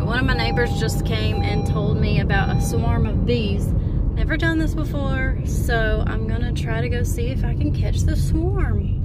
one of my neighbors just came and told me about a swarm of bees. Never done this before, so I'm gonna try to go see if I can catch the swarm.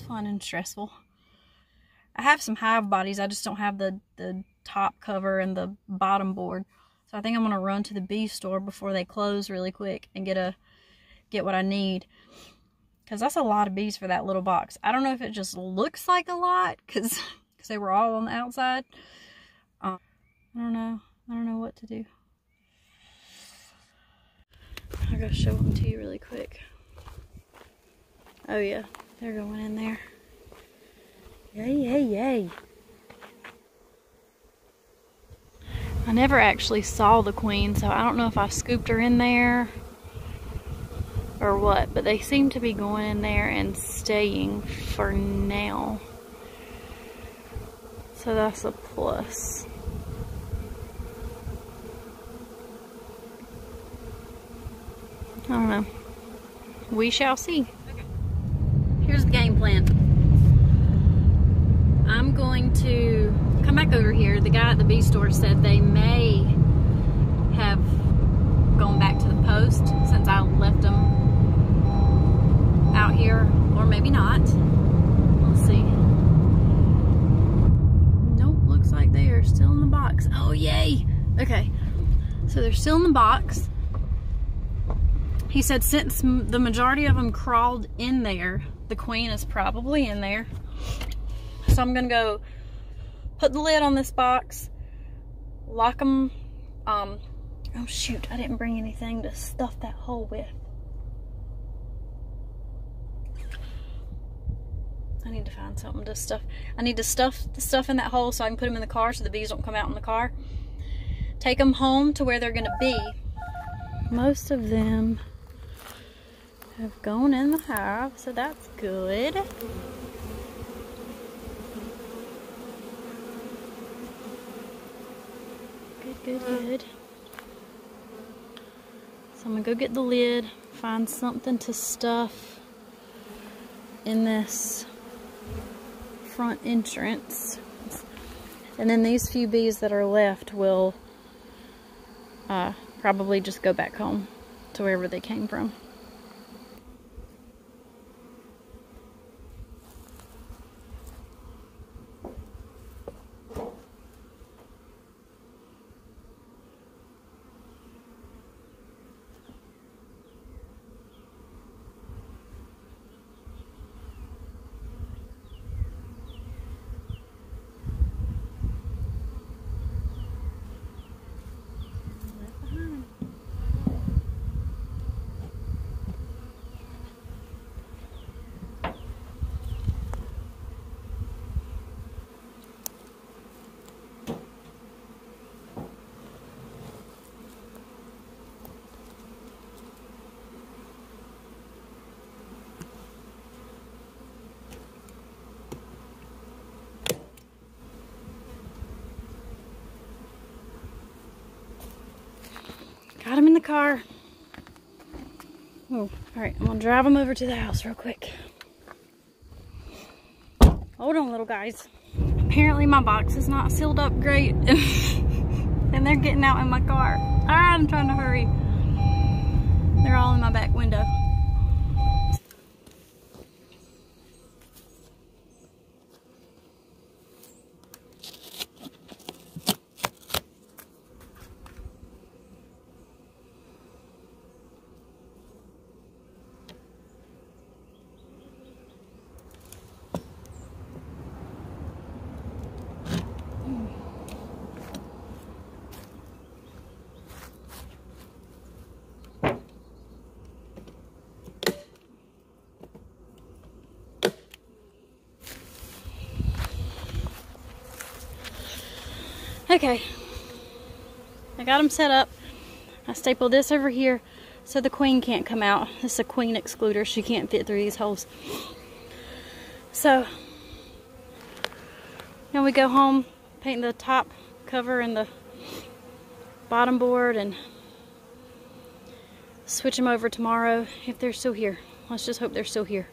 Fun and stressful. I have some hive bodies, I just don't have the top cover and the bottom board. So I think I'm gonna run to the bee store before they close really quick and get what I need. Because that's a lot of bees for that little box. I don't know if it just looks like a lot because they were all on the outside. I don't know. I don't know what to do. I gotta show them to you really quick. Oh yeah. They're going in there. Yay, yay, yay. I never actually saw the queen, so I don't know if I scooped her in there or what, but they seem to be going in there and staying for now. So that's a plus. I don't know. We shall see. Here's the game plan. I'm going to come back over here. The guy at the bee store said they may have gone back to the post since I left them out here, or maybe not. We'll see. Nope, looks like they are still in the box. Oh, yay! Okay, so they're still in the box. He said since the majority of them crawled in there, the queen is probably in there. So I'm gonna go put the lid on this box, lock them. Oh shoot, I didn't bring anything to stuff that hole with. I need to find something to stuff. I need to stuff the stuff in that hole so I can put them in the car so the bees don't come out in the car. Take them home to where they're gonna be. Most of them have gone in the hive, so that's good. Good. So I'm gonna go get the lid, find something to stuff in this front entrance. And then these few bees that are left will probably just go back home to wherever they came from. Got him in the car. Oh, alright, I'm gonna drive him over to the house real quick. Hold on, little guys. Apparently my box is not sealed up great. And they're getting out in my car. Alright, I'm trying to hurry. They're all in my window. Okay, I got them set up. I stapled this over here so the queen can't come out. This is a queen excluder. She can't fit through these holes. So, now we go home, paint the top cover and the bottom board, and switch them over tomorrow if they're still here. Let's just hope they're still here.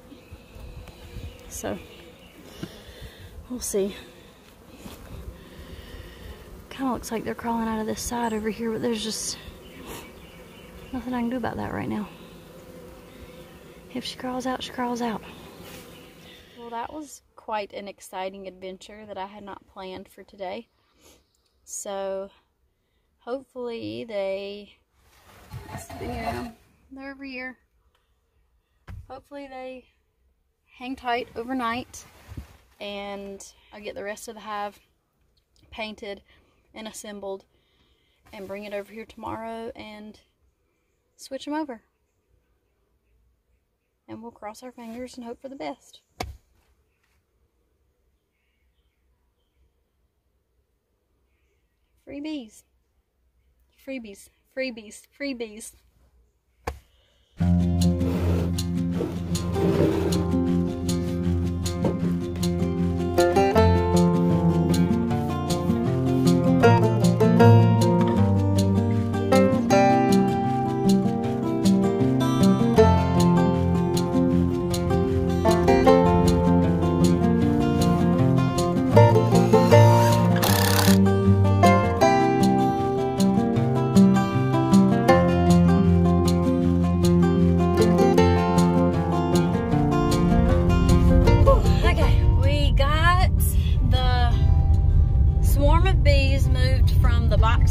So, we'll see. Kind of looks like they're crawling out of this side over here, but there's just nothing I can do about that right now. If she crawls out, she crawls out. Well, that was quite an exciting adventure that I had not planned for today. So, hopefully they're over here. Hopefully they hang tight overnight, and I'll get the rest of the hive painted and assembled and bring it over here tomorrow and switch them over. And we'll cross our fingers and hope for the best. Freebies. Freebies. Freebies. Freebies.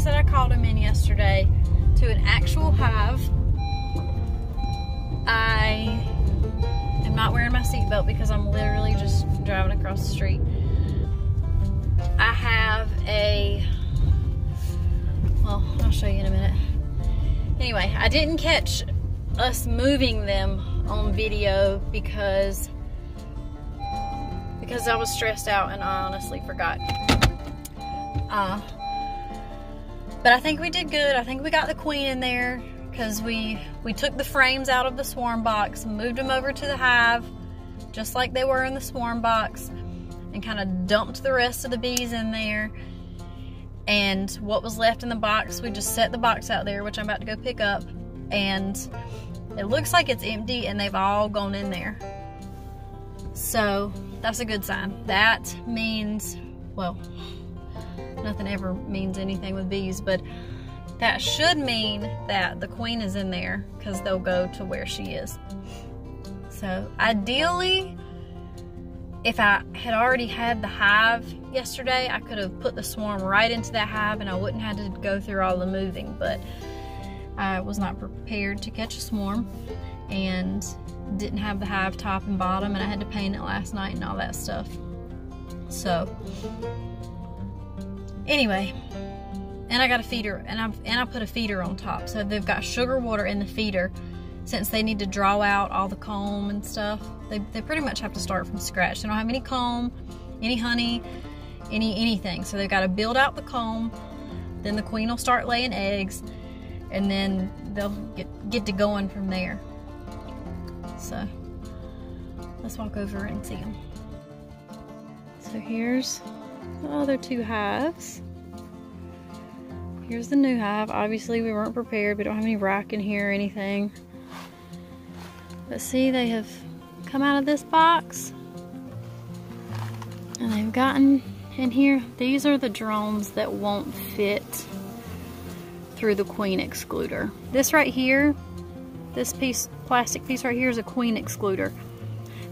That I caught them in yesterday to an actual hive. I am not wearing my seatbelt because I'm literally just driving across the street. I have well, I'll show you in a minute. Anyway, I didn't catch us moving them on video because I was stressed out and I honestly forgot. But I think we did good. I think we got the queen in there because we took the frames out of the swarm box, moved them over to the hive just like they were in the swarm box, and kind of dumped the rest of the bees in there. And what was left in the box, we just set the box out there, which I'm about to go pick up, and it looks like it's empty and they've all gone in there. So that's a good sign. That means, well, nothing ever means anything with bees, but that should mean that the queen is in there because they'll go to where she is. So ideally, if I had already had the hive yesterday, I could have put the swarm right into that hive and I wouldn't have to go through all the moving, but I was not prepared to catch a swarm and didn't have the hive top and bottom, and I had to paint it last night and all that stuff. So anyway, and I got a feeder, and I put a feeder on top, so they've got sugar water in the feeder. Since they need to draw out all the comb and stuff, they pretty much have to start from scratch. They don't have any comb, any honey, anything. So they've got to build out the comb, then the queen will start laying eggs, and then they'll get to going from there. So let's walk over and see them. So here's the other two hives. Here's the new hive. Obviously we weren't prepared. We don't have any rack in here or anything. But see, they have come out of this box and they've gotten in here. These are the drones that won't fit through the queen excluder. This right here This piece, plastic piece right here, is a queen excluder.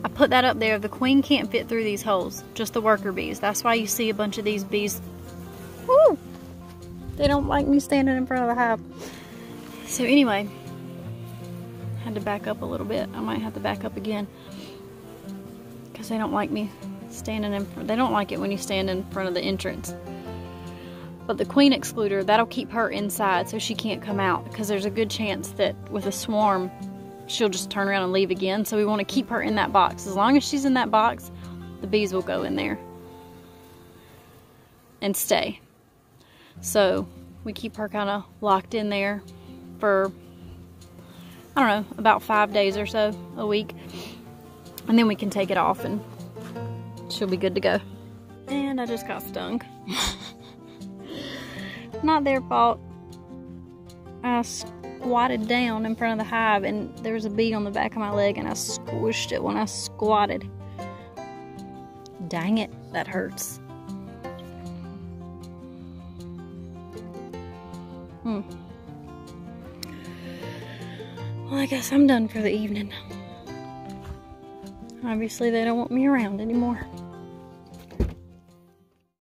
I put that up there. The queen can't fit through these holes, just the worker bees. That's why you see a bunch of these bees. Woo! They don't like me standing in front of the hive. So anyway, I had to back up a little bit. I might have to back up again because they don't like me standing in front. They don't like it when you stand in front of the entrance. But the queen excluder, that'll keep her inside so she can't come out, because there's a good chance that with a swarm, she'll just turn around and leave again. So we want to keep her in that box. As long as she's in that box, the bees will go in there and stay. So we keep her kind of locked in there for, I don't know, about 5 days or so, a week. And then we can take it off and she'll be good to go. And I just got stung. Not their fault. I squatted down in front of the hive and there was a bee on the back of my leg and I squished it when I squatted. Dang it, that hurts. Well, I guess I'm done for the evening. Obviously, they don't want me around anymore.